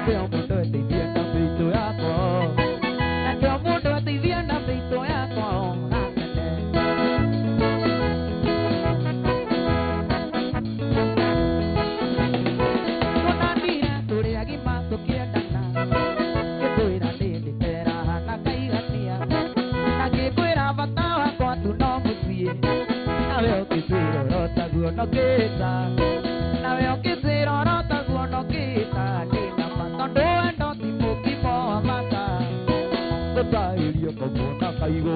Kêu một đời tình viên đã vì tôi ác bỏ. Kêu một đời tình viên đã vì tôi ác bỏ. Con đã đi ra tôi đi agi mà tôi kia đằng nào. Cái tôi đã đi thì kể ra hana cây gắt nia. Na cái tôi đã bắt tao hả con tụi nó một gì. Na veo cái gì đó ta vừa nó kê ta. Na veo cái gì đó ta vừa nó kê ta. Tôi vai ir yo como una caigo